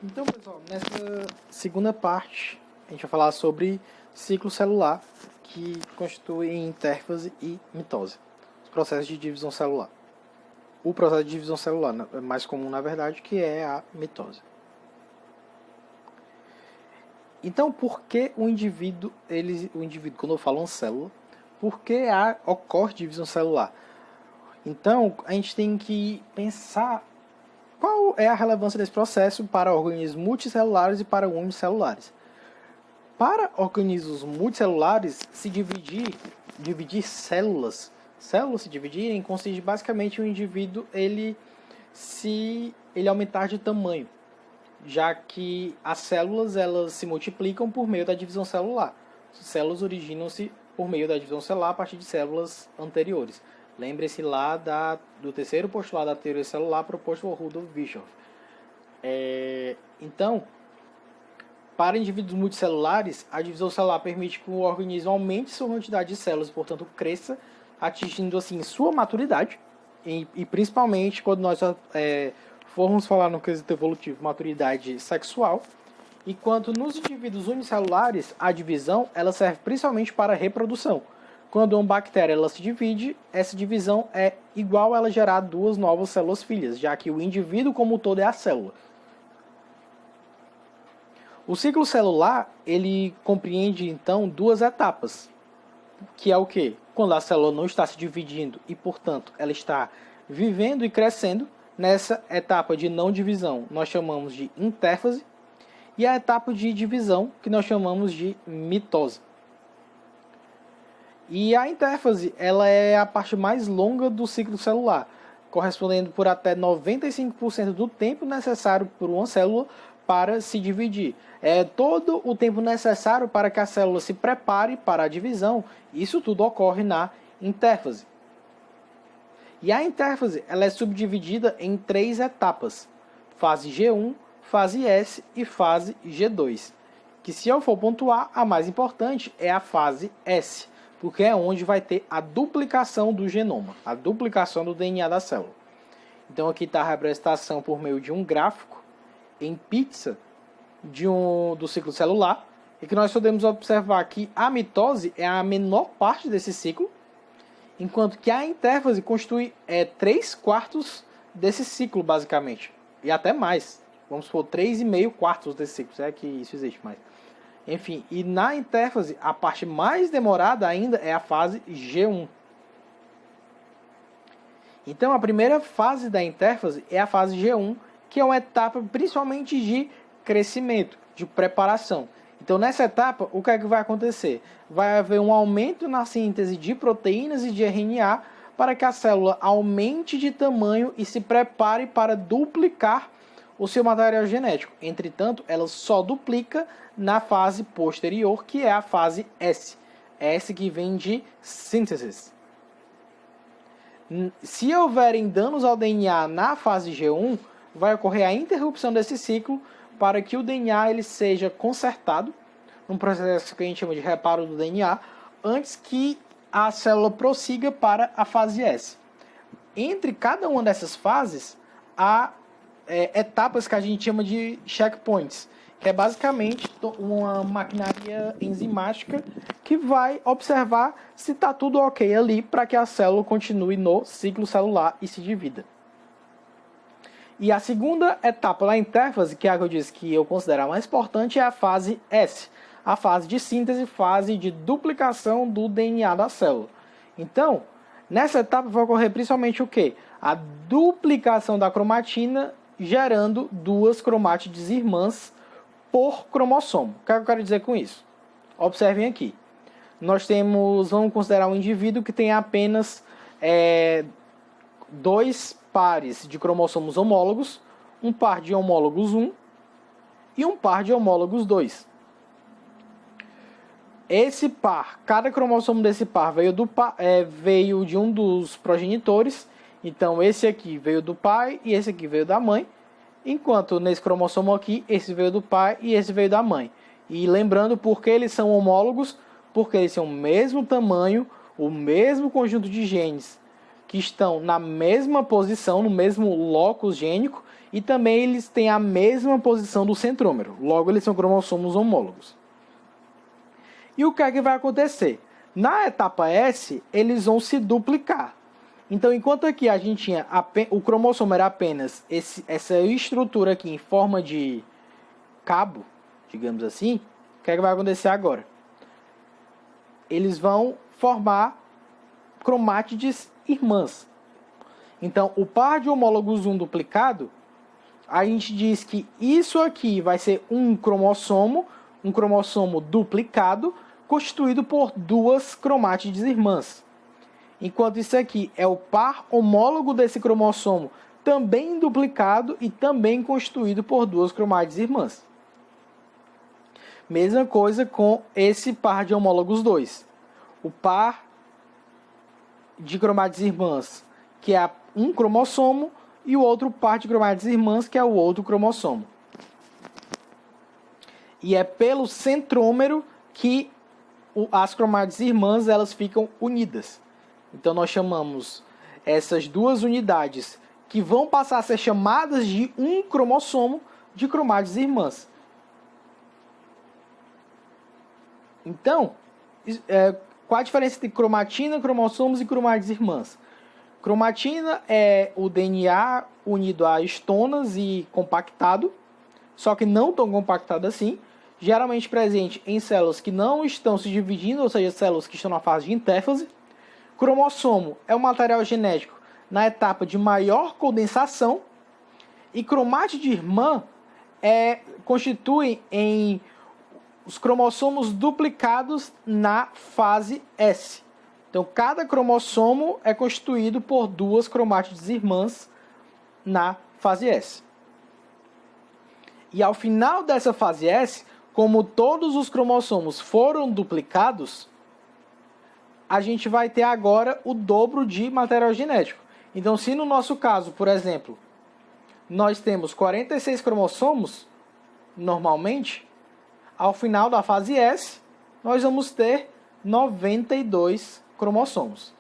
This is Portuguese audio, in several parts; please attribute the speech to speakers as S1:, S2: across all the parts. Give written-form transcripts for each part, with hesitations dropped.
S1: Então, pessoal, nessa segunda parte, a gente vai falar sobre ciclo celular, que constitui intérfase e mitose, os processos de divisão celular. O processo de divisão celular é mais comum, na verdade, que é a mitose. Então, por que o indivíduo, quando eu falo uma célula, por que ocorre divisão celular? Então, a gente tem que pensar qual é a relevância desse processo para organismos multicelulares e para unicelulares. Para organismos multicelulares, dividir células se dividirem, consiste basicamente o indivíduo ele aumentar de tamanho, já que as células elas se multiplicam por meio da divisão celular. As células originam-se por meio da divisão celular a partir de células anteriores. Lembre-se lá do terceiro postulado da teoria celular proposto por Rudolf Virchow. Então, para indivíduos multicelulares, a divisão celular permite que o organismo aumente sua quantidade de células, portanto, cresça, atingindo assim sua maturidade, e principalmente quando nós formos falar no quesito evolutivo, maturidade sexual. Enquanto nos indivíduos unicelulares, a divisão ela serve principalmente para a reprodução. Quando uma bactéria ela se divide, essa divisão é igual a ela gerar duas novas células filhas, já que o indivíduo como um todo é a célula. O ciclo celular ele compreende então duas etapas, que é o quê? Quando a célula não está se dividindo e, portanto, ela está vivendo e crescendo. Nessa etapa de não divisão, nós chamamos de intérfase, e a etapa de divisão, que nós chamamos de mitose. E a intérfase ela é a parte mais longa do ciclo celular, correspondendo por até 95% do tempo necessário por uma célula para se dividir. É todo o tempo necessário para que a célula se prepare para a divisão. Isso tudo ocorre na intérfase. E a intérfase ela é subdividida em 3 etapas: fase G1, fase S e fase G2. Que, se eu for pontuar, a mais importante é a fase S, porque é onde vai ter a duplicação do genoma, a duplicação do DNA da célula. Então aqui está a representação por meio de um gráfico em pizza do ciclo celular, e que nós podemos observar que a mitose é a menor parte desse ciclo, enquanto que a intérfase constitui 3/4 desse ciclo, basicamente, e até mais. Vamos supor 3,5/4 desse ciclo, se é que isso existe mais. Enfim, e na intérfase, a parte mais demorada ainda é a fase G1. Então, a primeira fase da intérfase é a fase G1, que é uma etapa principalmente de crescimento, de preparação. Então, nessa etapa, o que é que vai acontecer? Vai haver um aumento na síntese de proteínas e de RNA para que a célula aumente de tamanho e se prepare para duplicar o seu material genético. Entretanto, ela só duplica na fase posterior, que é a fase S. S que vem de síntese. Se houverem danos ao DNA na fase G1, vai ocorrer a interrupção desse ciclo para que o DNA ele seja consertado, num processo que a gente chama de reparo do DNA, antes que a célula prossiga para a fase S. Entre cada uma dessas fases, há etapas que a gente chama de checkpoints, que é basicamente uma maquinaria enzimática que vai observar se está tudo ok ali para que a célula continue no ciclo celular e se divida. E a segunda etapa da intérfase, que é a que eu disse que eu considero a mais importante, é a fase S, a fase de síntese, fase de duplicação do DNA da célula. Então, nessa etapa vai ocorrer principalmente o quê? A duplicação da cromatina, gerando 2 cromátides irmãs por cromossomo. O que eu quero dizer com isso? Observem aqui. Vamos considerar um indivíduo que tem apenas 2 pares de cromossomos homólogos, um par de homólogos 1 e um par de homólogos 2. Esse par, cada cromossomo desse par veio de um dos progenitores. Então esse aqui veio do pai e esse aqui veio da mãe, enquanto nesse cromossomo aqui, esse veio do pai e esse veio da mãe. E lembrando por que eles são homólogos, porque eles têm o mesmo tamanho, o mesmo conjunto de genes, que estão na mesma posição, no mesmo locus gênico, e também eles têm a mesma posição do centrômero. Logo, eles são cromossomos homólogos. E o que é que vai acontecer? Na etapa S, eles vão se duplicar. Então, enquanto aqui a gente tinha o cromossomo era apenas essa estrutura aqui em forma de cabo, digamos assim, o que é que vai acontecer agora? Eles vão formar cromátides irmãs. Então, o par de homólogos 1 duplicado, a gente diz que isso aqui vai ser um cromossomo duplicado, constituído por duas cromátides irmãs. Enquanto isso aqui é o par homólogo desse cromossomo, também duplicado e também constituído por duas cromátides irmãs. Mesma coisa com esse par de homólogos 2. O par de cromátides irmãs, que é um cromossomo, e o outro par de cromátides irmãs, que é o outro cromossomo. E é pelo centrômero que as cromátides irmãs elas ficam unidas. Então, nós chamamos essas duas unidades que vão passar a ser chamadas de um cromossomo de cromátides irmãs. Então, qual a diferença entre cromatina, cromossomos e cromátides irmãs? Cromatina é o DNA unido a estonas e compactado, só que não tão compactado assim, geralmente presente em células que não estão se dividindo, ou seja, células que estão na fase de intérfase. Cromossomo é um material genético na etapa de maior condensação, e cromátide irmã constituem em os cromossomos duplicados na fase S. Então, cada cromossomo é constituído por duas cromátides irmãs na fase S. E ao final dessa fase S, como todos os cromossomos foram duplicados, a gente vai ter agora o dobro de material genético. Então, se no nosso caso, por exemplo, nós temos 46 cromossomos, normalmente, ao final da fase S, nós vamos ter 92 cromossomos.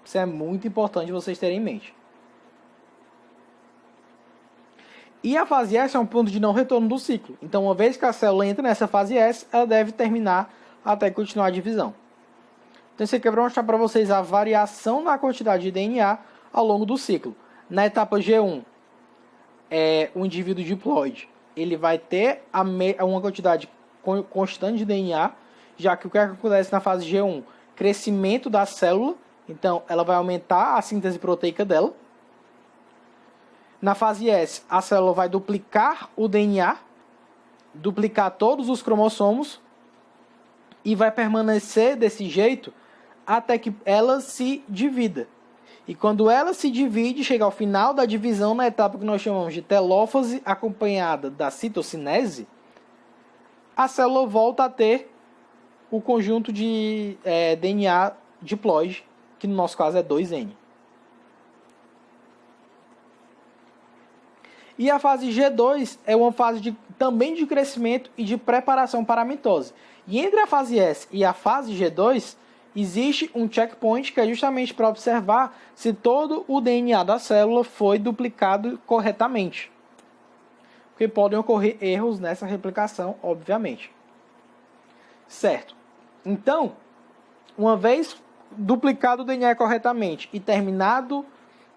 S1: Isso é muito importante vocês terem em mente. E a fase S é um ponto de não retorno do ciclo. Então, uma vez que a célula entra nessa fase S, ela deve terminar até continuar a divisão. Então, isso aqui é para mostrar para vocês a variação na quantidade de DNA ao longo do ciclo. Na etapa G1, o indivíduo diploide ele vai ter uma quantidade constante de DNA, já que o que acontece na fase G1? Crescimento da célula, então ela vai aumentar a síntese proteica dela. Na fase S, a célula vai duplicar o DNA, duplicar todos os cromossomos, e vai permanecer desse jeito até que ela se divida. E quando ela se divide, chega ao final da divisão, na etapa que nós chamamos de telófase, acompanhada da citocinese, a célula volta a ter o conjunto de DNA diploide, que no nosso caso é 2N. E a fase G2 é uma fase também de crescimento e de preparação para a mitose. E entre a fase S e a fase G2, existe um checkpoint que é justamente para observar se todo o DNA da célula foi duplicado corretamente. Porque podem ocorrer erros nessa replicação, obviamente. Certo. Então, uma vez duplicado o DNA corretamente e terminado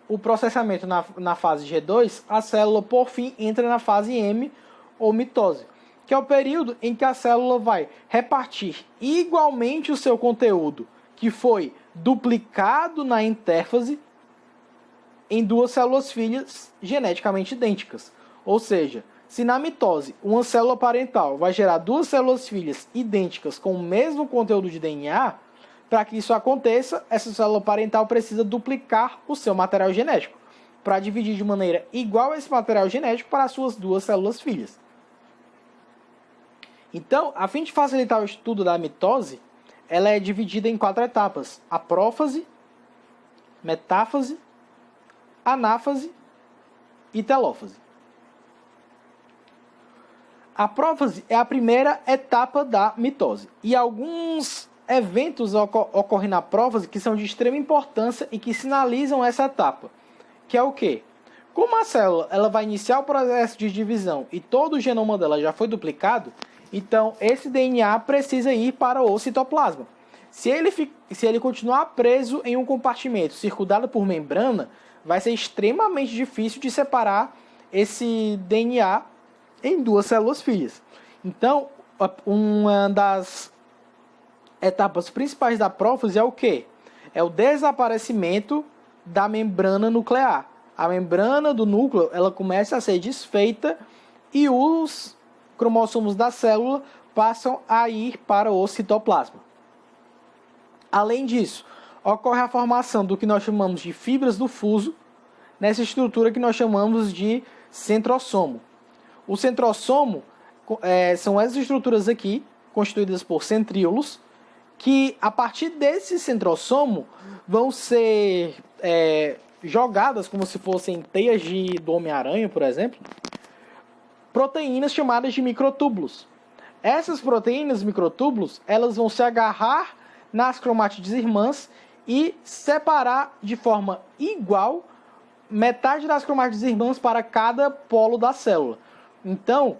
S1: o processamento na fase G2, a célula, por fim, entra na fase M, ou mitose, que é o período em que a célula vai repartir igualmente o seu conteúdo, que foi duplicado na intérfase, em duas células filhas geneticamente idênticas. Ou seja, se na mitose uma célula parental vai gerar duas células filhas idênticas com o mesmo conteúdo de DNA, para que isso aconteça, essa célula parental precisa duplicar o seu material genético, para dividir de maneira igual esse material genético para as suas duas células filhas. Então, a fim de facilitar o estudo da mitose, ela é dividida em 4 etapas: a prófase, metáfase, anáfase e telófase. A prófase é a primeira etapa da mitose. E alguns eventos ocorrem na prófase que são de extrema importância e que sinalizam essa etapa. Que é o quê? Como a célula ela vai iniciar o processo de divisão e todo o genoma dela já foi duplicado, então esse DNA precisa ir para o citoplasma. Se ele continuar preso em um compartimento circundado por membrana, vai ser extremamente difícil de separar esse DNA em duas células filhas. Então, uma das etapas principais da prófase é o quê? É o desaparecimento da membrana nuclear. A membrana do núcleo ela começa a ser desfeita e os cromossomos da célula passam a ir para o citoplasma. Além disso, ocorre a formação do que nós chamamos de fibras do fuso, nessa estrutura que nós chamamos de centrosomo. O centrosomo são essas estruturas aqui, constituídas por centríolos, que a partir desse centrosomo vão ser jogadas como se fossem teias do Homem-Aranha, por exemplo, proteínas chamadas de microtúbulos. Essas proteínas microtúbulos, elas vão se agarrar nas cromátides irmãs e separar de forma igual metade das cromátides irmãs para cada polo da célula. Então,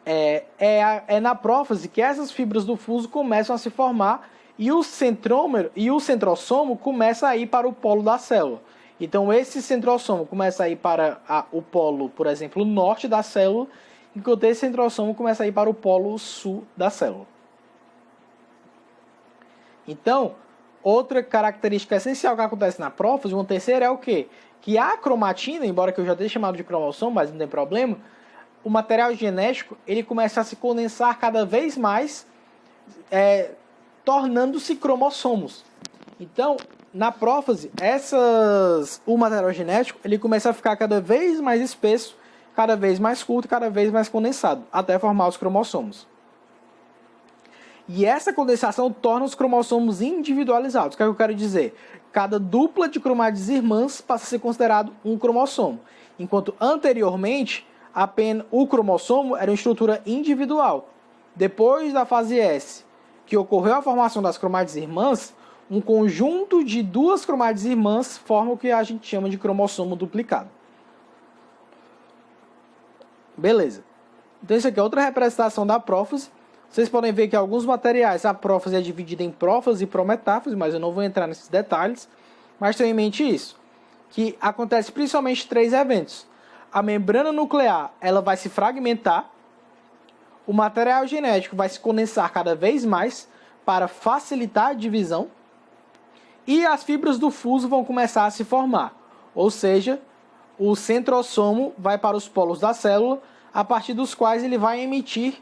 S1: é na prófase que essas fibras do fuso começam a se formar e o centrômero e o centrosomo começa a ir para o polo da célula. Então, esse centrosomo começa a ir para o polo, por exemplo, norte da célula, enquanto esse centrosomo começa a ir para o polo sul da célula. Então, outra característica essencial que acontece na prófase, uma terceira, é o quê? Que a cromatina, embora que eu já tenha chamado de cromossomo, mas não tem problema, o material genético ele começa a se condensar cada vez mais, tornando-se cromossomos. Então, na prófase, o material genético ele começa a ficar cada vez mais espesso, cada vez mais curto, cada vez mais condensado, até formar os cromossomos. E essa condensação torna os cromossomos individualizados. O que é que eu quero dizer? Cada dupla de cromátides irmãs passa a ser considerado um cromossomo, enquanto anteriormente apenas o cromossomo era uma estrutura individual. Depois da fase S, que ocorreu a formação das cromátides irmãs, um conjunto de duas cromátides irmãs forma o que a gente chama de cromossomo duplicado. Beleza. Então isso aqui é outra representação da prófase. Vocês podem ver que alguns materiais a prófase é dividida em prófase e prometáfase, mas eu não vou entrar nesses detalhes. Mas tenham em mente isso, que acontece principalmente 3 eventos. A membrana nuclear ela vai se fragmentar, o material genético vai se condensar cada vez mais para facilitar a divisão e as fibras do fuso vão começar a se formar. Ou seja, o centrosomo vai para os polos da célula, a partir dos quais ele vai emitir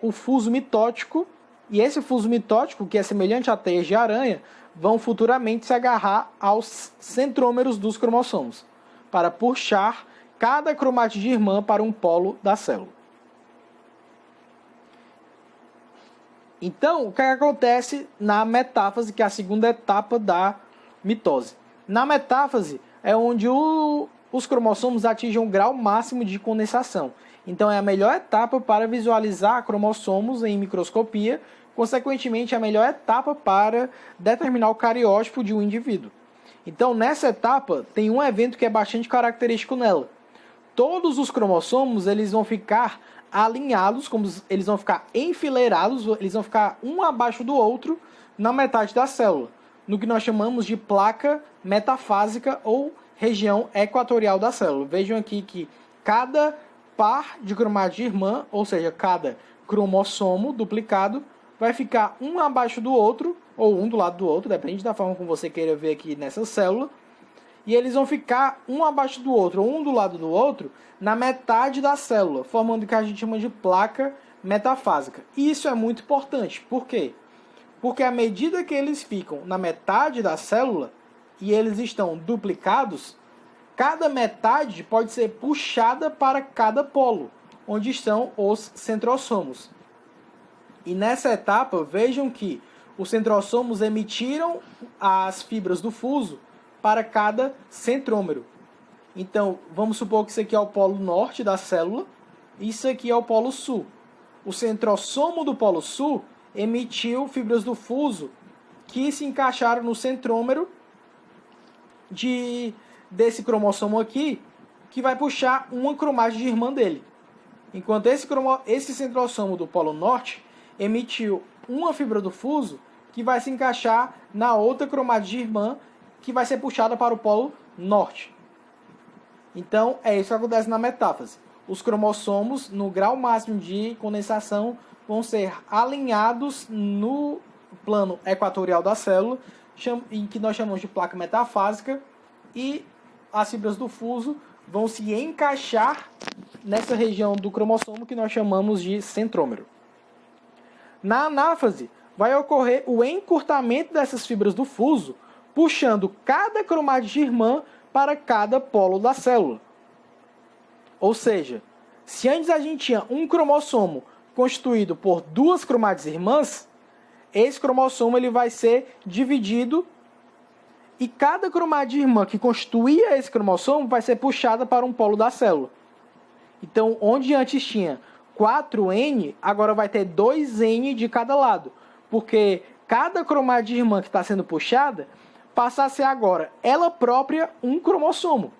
S1: o fuso mitótico, e esse fuso mitótico, que é semelhante a teias de aranha, vão futuramente se agarrar aos centrômeros dos cromossomos, para puxar cada cromátide irmã para um polo da célula. Então, o que acontece na metáfase, que é a segunda etapa da mitose? Na metáfase é onde os cromossomos atingem um grau máximo de condensação. Então, é a melhor etapa para visualizar cromossomos em microscopia, consequentemente, a melhor etapa para determinar o cariótipo de um indivíduo. Então, nessa etapa, tem um evento que é bastante característico nela. Todos os cromossomos eles vão ficar alinhados, eles vão ficar enfileirados, eles vão ficar um abaixo do outro na metade da célula, no que nós chamamos de placa metafásica ou região equatorial da célula. Vejam aqui que cada par de cromática irmã, ou seja, cada cromossomo duplicado, vai ficar um abaixo do outro, ou um do lado do outro, depende da forma como você queira ver aqui nessa célula, e eles vão ficar um abaixo do outro, ou um do lado do outro, na metade da célula, formando o que a gente chama de placa metafásica. E isso é muito importante. Por quê? Porque à medida que eles ficam na metade da célula, e eles estão duplicados, cada metade pode ser puxada para cada polo, onde estão os centrosomos. E nessa etapa, vejam que os centrosomos emitiram as fibras do fuso para cada centrômero. Então, vamos supor que isso aqui é o polo norte da célula, e isso aqui é o polo sul. O centrosomo do polo sul emitiu fibras do fuso que se encaixaram no centrômero desse cromossomo aqui, que vai puxar uma cromátide irmã dele. Enquanto esse centrossomo do polo norte emitiu uma fibra do fuso que vai se encaixar na outra cromátide irmã, que vai ser puxada para o polo norte. Então, é isso que acontece na metáfase. Os cromossomos, no grau máximo de condensação, vão ser alinhados no plano equatorial da célula, em que nós chamamos de placa metafásica, e as fibras do fuso vão se encaixar nessa região do cromossomo que nós chamamos de centrômero. Na anáfase, vai ocorrer o encurtamento dessas fibras do fuso, puxando cada cromátide irmã para cada polo da célula. Ou seja, se antes a gente tinha um cromossomo constituído por duas cromátides irmãs, esse cromossomo ele vai ser dividido e cada cromátide irmã que constituía esse cromossomo vai ser puxada para um polo da célula. Então, onde antes tinha 4N, agora vai ter 2N de cada lado, porque cada cromátide irmã que está sendo puxada passa a ser agora ela própria um cromossomo.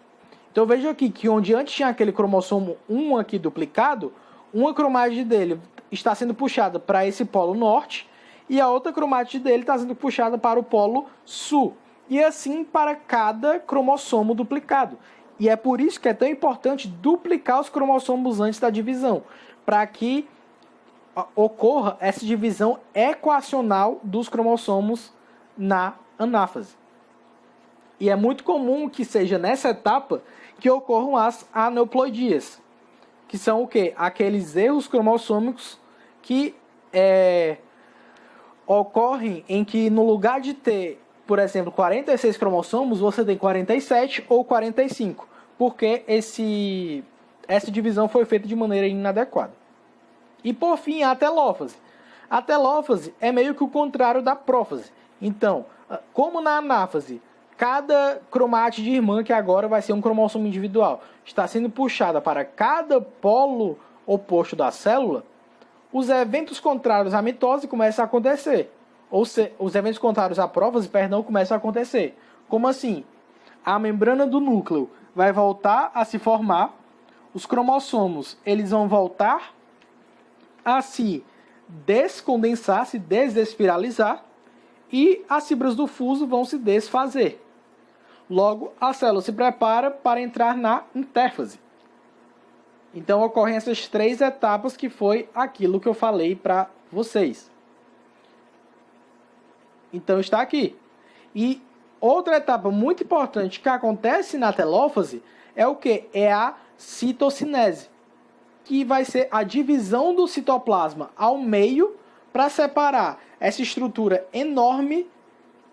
S1: Então veja aqui que onde antes tinha aquele cromossomo 1 aqui duplicado, uma cromátide dele está sendo puxada para esse polo norte e a outra cromátide dele está sendo puxada para o polo sul. E assim para cada cromossomo duplicado. E é por isso que é tão importante duplicar os cromossomos antes da divisão, para que ocorra essa divisão equacional dos cromossomos na anáfase. E é muito comum que seja nessa etapa que ocorram as aneuploidias, que são o quê? Aqueles erros cromossômicos que ocorrem em que no lugar de ter, por exemplo, 46 cromossomos, você tem 47 ou 45, porque essa divisão foi feita de maneira inadequada. E por fim, a telófase. A telófase é meio que o contrário da prófase. Então, como na anáfase, cada cromátide irmã, que agora vai ser um cromossomo individual, está sendo puxada para cada polo oposto da célula, os eventos contrários à mitose começam a acontecer. Ou seja, os eventos contrários à prófase, começam a acontecer. Como assim? A membrana do núcleo vai voltar a se formar, os cromossomos eles vão voltar a se descondensar, se desespiralizar, e as fibras do fuso vão se desfazer. Logo, a célula se prepara para entrar na intérfase. Então, ocorrem essas três etapas que foi aquilo que eu falei para vocês. Então, está aqui. E outra etapa muito importante que acontece na telófase é o quê? É a citocinese, que vai ser a divisão do citoplasma ao meio para separar essa estrutura enorme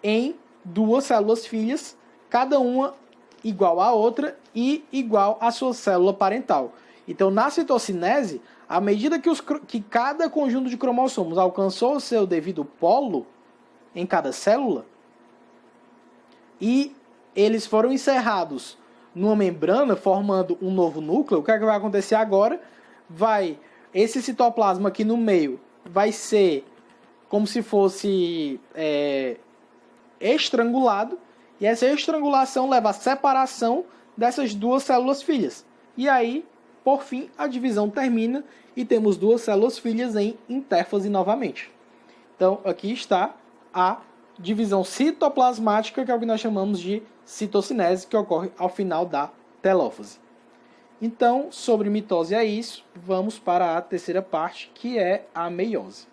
S1: em duas células filhas, cada uma igual à outra e igual à sua célula parental. Então, na citocinese, à medida que cada conjunto de cromossomos alcançou o seu devido polo em cada célula, e eles foram encerrados numa membrana, formando um novo núcleo, o que é que vai acontecer agora? Esse citoplasma aqui no meio vai ser como se fosse estrangulado, e essa estrangulação leva à separação dessas duas células filhas. E aí, por fim, a divisão termina e temos duas células filhas em intérfase novamente. Então, aqui está a divisão citoplasmática, que é o que nós chamamos de citocinese, que ocorre ao final da telófase. Então, sobre mitose é isso. Vamos para a terceira parte, que é a meiose.